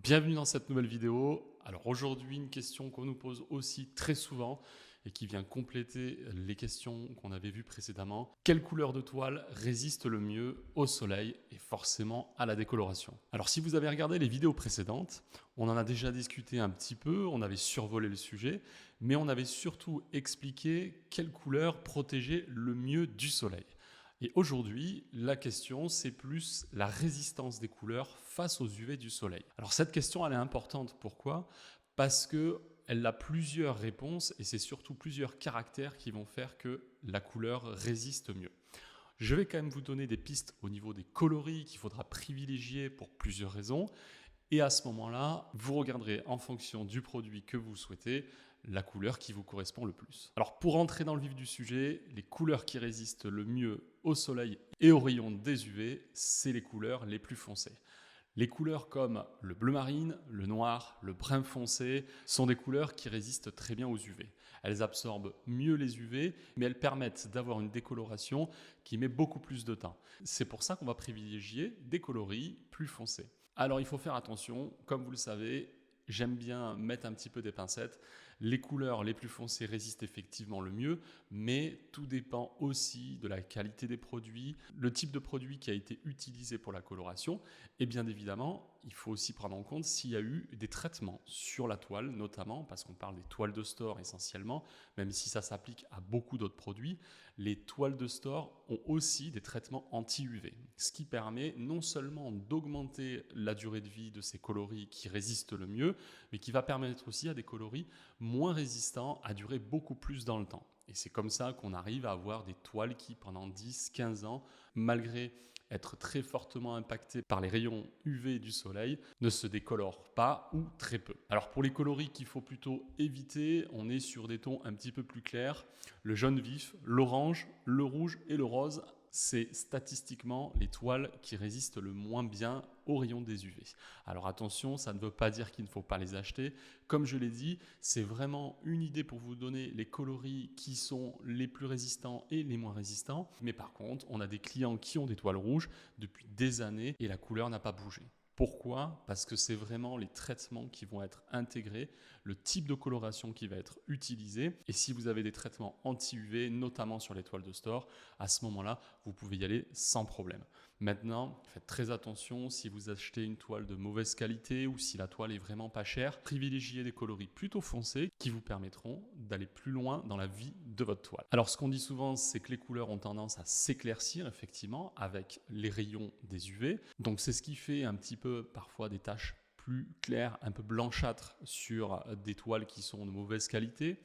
Bienvenue dans cette nouvelle vidéo. Alors aujourd'hui, une question qu'on nous pose aussi très souvent et qui vient compléter les questions qu'on avait vues précédemment. Quelle couleur de toile résiste le mieux au soleil et forcément à la décoloration? Alors si vous avez regardé les vidéos précédentes, on en a déjà discuté un petit peu, on avait survolé le sujet, mais on avait surtout expliqué quelle couleur protégeait le mieux du soleil. Et aujourd'hui, la question, c'est plus la résistance des couleurs face aux UV du soleil. Alors cette question, elle est importante. Pourquoi? Parce qu'elle a plusieurs réponses et c'est surtout plusieurs caractères qui vont faire que la couleur résiste mieux. Je vais quand même vous donner des pistes au niveau des coloris qu'il faudra privilégier pour plusieurs raisons. Et à ce moment-là, vous regarderez en fonction du produit que vous souhaitez la couleur qui vous correspond le plus. Alors pour entrer dans le vif du sujet, les couleurs qui résistent le mieux au soleil et aux rayons des UV, c'est les couleurs les plus foncées. Les couleurs comme le bleu marine, le noir, le brun foncé sont des couleurs qui résistent très bien aux UV. Elles absorbent mieux les UV, mais elles permettent d'avoir une décoloration qui met beaucoup plus de temps. C'est pour ça qu'on va privilégier des coloris plus foncés. Alors il faut faire attention, comme vous le savez, j'aime bien mettre un petit peu des pincettes. Les couleurs les plus foncées résistent effectivement le mieux, mais tout dépend aussi de la qualité des produits, le type de produit qui a été utilisé pour la coloration, et bien évidemment, il faut aussi prendre en compte s'il y a eu des traitements sur la toile, notamment parce qu'on parle des toiles de store essentiellement, même si ça s'applique à beaucoup d'autres produits, les toiles de store ont aussi des traitements anti-UV, ce qui permet non seulement d'augmenter la durée de vie de ces coloris qui résistent le mieux, mais qui va permettre aussi à des coloris moins résistants à durer beaucoup plus dans le temps. Et c'est comme ça qu'on arrive à avoir des toiles qui, pendant 10-15 ans, malgré être très fortement impactées par les rayons UV du soleil, ne se décolorent pas ou très peu. Alors pour les coloris qu'il faut plutôt éviter, on est sur des tons un petit peu plus clairs. Le jaune vif, l'orange, le rouge et le rose, c'est statistiquement les toiles qui résistent le moins bien aux rayons des UV. Alors attention, ça ne veut pas dire qu'il ne faut pas les acheter. Comme je l'ai dit, c'est vraiment une idée pour vous donner les coloris qui sont les plus résistants et les moins résistants. Mais par contre, on a des clients qui ont des toiles rouges depuis des années et la couleur n'a pas bougé. Pourquoi? Parce que c'est vraiment les traitements qui vont être intégrés, le type de coloration qui va être utilisé. Et si vous avez des traitements anti-UV, notamment sur les toiles de store, à ce moment-là, vous pouvez y aller sans problème. Maintenant, faites très attention si vous achetez une toile de mauvaise qualité ou si la toile est vraiment pas chère, privilégiez des coloris plutôt foncés qui vous permettront d'aller plus loin dans la vie de votre toile. Alors ce qu'on dit souvent, c'est que les couleurs ont tendance à s'éclaircir effectivement avec les rayons des UV. Donc c'est ce qui fait un petit peu parfois des taches plus claires, un peu blanchâtres sur des toiles qui sont de mauvaise qualité.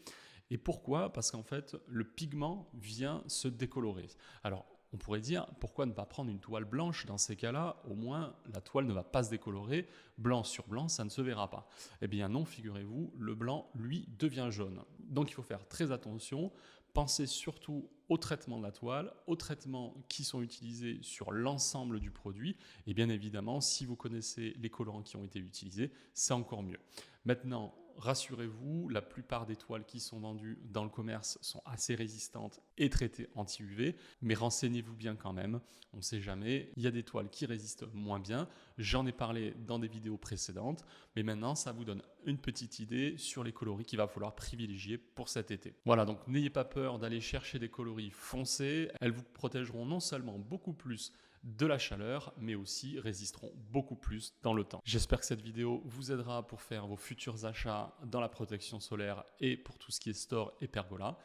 Et pourquoi? Parce qu'en fait, le pigment vient se décolorer. Alors, on pourrait dire, pourquoi ne pas prendre une toile blanche dans ces cas-là? Au moins, la toile ne va pas se décolorer. Blanc sur blanc, ça ne se verra pas. Eh bien non, figurez-vous, le blanc, lui, devient jaune. Donc il faut faire très attention. Pensez surtout au traitement de la toile, aux traitements qui sont utilisés sur l'ensemble du produit. Et bien évidemment, si vous connaissez les colorants qui ont été utilisés, c'est encore mieux. Maintenant, rassurez-vous, la plupart des toiles qui sont vendues dans le commerce sont assez résistantes et traitées anti-UV, mais renseignez-vous bien quand même, on ne sait jamais, il y a des toiles qui résistent moins bien, j'en ai parlé dans des vidéos précédentes, mais maintenant ça vous donne une petite idée sur les coloris qu'il va falloir privilégier pour cet été. Voilà, donc n'ayez pas peur d'aller chercher des coloris foncés, elles vous protégeront non seulement beaucoup plus de la chaleur, mais aussi résisteront beaucoup plus dans le temps. J'espère que cette vidéo vous aidera pour faire vos futurs achats dans la protection solaire et pour tout ce qui est store et pergola.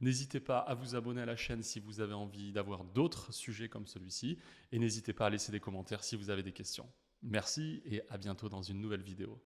N'hésitez pas à vous abonner à la chaîne si vous avez envie d'avoir d'autres sujets comme celui-ci et n'hésitez pas à laisser des commentaires si vous avez des questions. Merci et à bientôt dans une nouvelle vidéo.